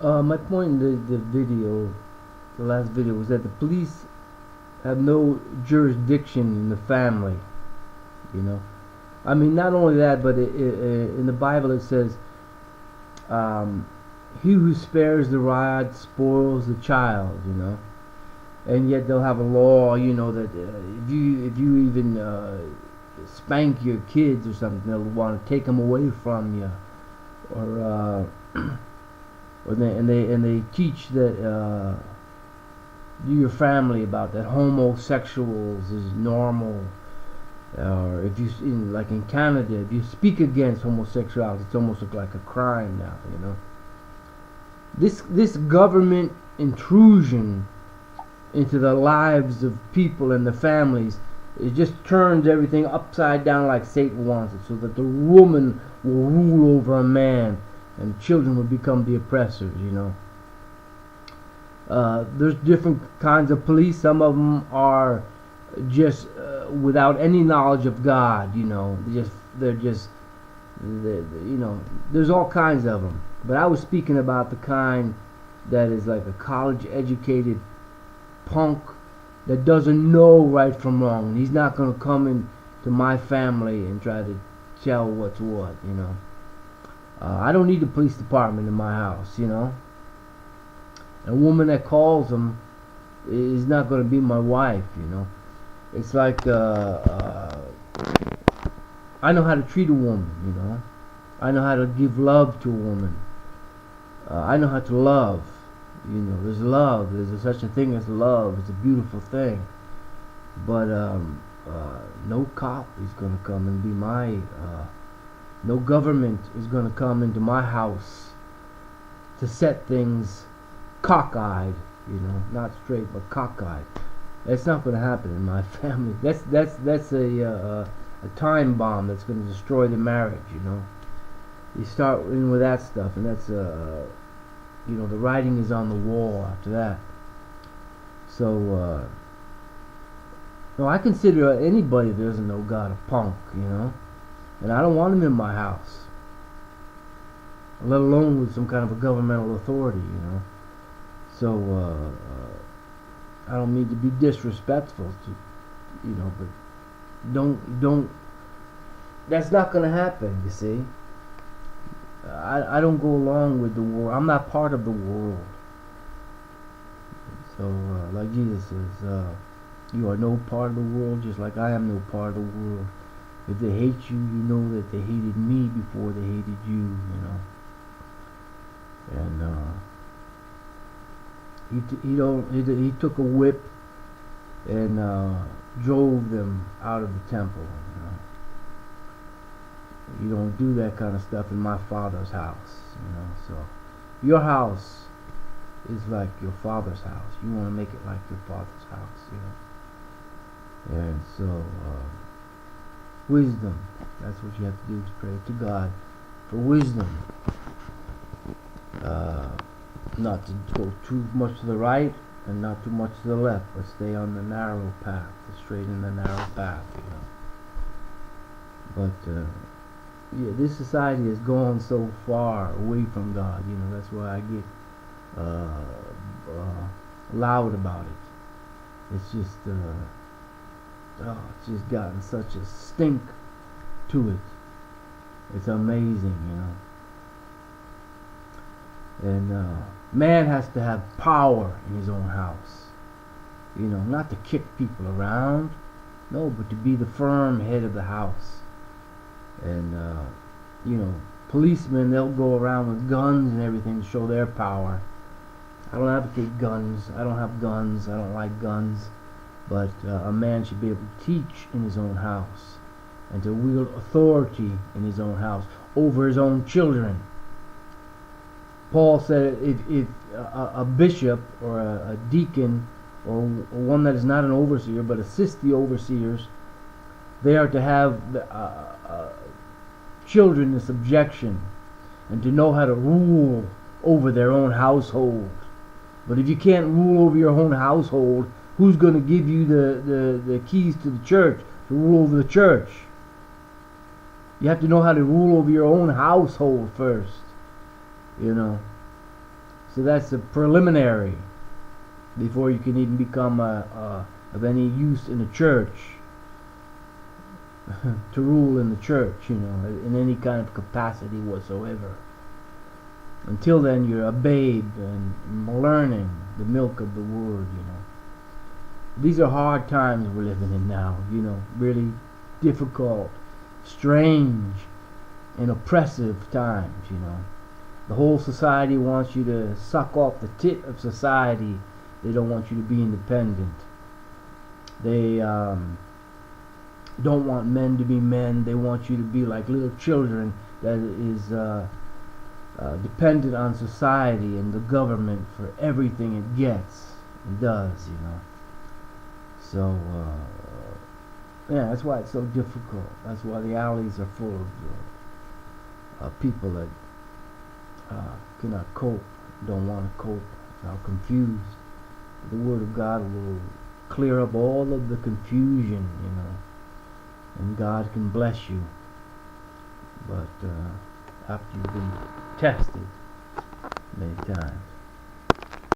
My point in the video, the last video, was that the police have no jurisdiction in the family. You know, I mean, not only that, but in the Bible it says, "He who spares the rod spoils the child." You know, and yet they'll have a law. You know that if you even spank your kids or something, they'll want to take them away from you, or and they teach that your family about that homosexuals is normal, or if you like in Canada, if you speak against homosexuality, it's almost like a crime now. You know, this government intrusion into the lives of people and the families, it just turns everything upside down like Satan wants it, so that the woman will rule over a man and children will become the oppressors. You know, there's different kinds of police. Some of them are just without any knowledge of God. You know, you know, there's all kinds of them. But I was speaking about the kind that is like a college educated punk that doesn't know right from wrong. He's not going to come into my family and try to tell what's what. You know, I don't need the police department in my house. You know, a woman that calls them is not going to be my wife. You know, it's like I know how to treat a woman. You know, I know how to give love to a woman. I know how to love. You know, there's love. There's such a thing as love. It's a beautiful thing. But no cop is going to come and be my. No government is going to come into my house to set things cockeyed. You know, not straight but cockeyed. That's not going to happen in my family. That's a time bomb that's going to destroy the marriage. You know, you start in with that stuff, and that's you know, the writing is on the wall after that. So no, I consider anybody that doesn't know God a punk. You know, and I don't want him in my house, let alone with some kind of a governmental authority. You know, so I don't mean to be disrespectful to, you know, but don't. That's not going to happen. You see. I don't go along with the world. I'm not part of the world. So, like Jesus says, you are no part of the world, just like I am no part of the world. If they hate you, you know that they hated me before they hated you. You know. And he took a whip and drove them out of the temple. You know. You don't do that kind of stuff in my Father's house, you know. So your house is like your Father's house. You want to make it like your Father's house, you know. And so wisdom, that's what you have to do, is pray to God for wisdom. Not to go too much to the right and not too much to the left, but stay on the narrow path, the straight and the narrow path, you know. But yeah, this society has gone so far away from God. You know, that's why I get loud about it. It's just, it's just gotten such a stink to it. It's amazing, you know. And man has to have power in his own house. You know, not to kick people around, no, but to be the firm head of the house. And you know, policemen, they'll go around with guns and everything to show their power. I don't advocate guns. I don't have guns. I don't like guns. But a man should be able to teach in his own house and to wield authority in his own house over his own children. Paul said if a bishop or a deacon or one that is not an overseer but assists the overseers, they are to have the children in subjection and to know how to rule over their own household. But if you can't rule over your own household, who's going to give you the keys to the church to rule over the church? You have to know how to rule over your own household first, you know. So that's a preliminary before you can even become of any use in the church, to rule in the church, in any kind of capacity whatsoever. Until then, you're a babe and learning the milk of the word. These are hard times we're living in now. Really difficult, strange, and oppressive times. The whole society wants you to suck off the tit of society. They don't want you to be independent. They don't want men to be men. They want you to be like little children that is dependent on society and the government for everything it gets and does. So yeah, that's why it's so difficult. That's why the alleys are full of people that cannot cope, don't want to cope, are confused. The Word of God will clear up all of the confusion, and God can bless you. But after you've been tested many times.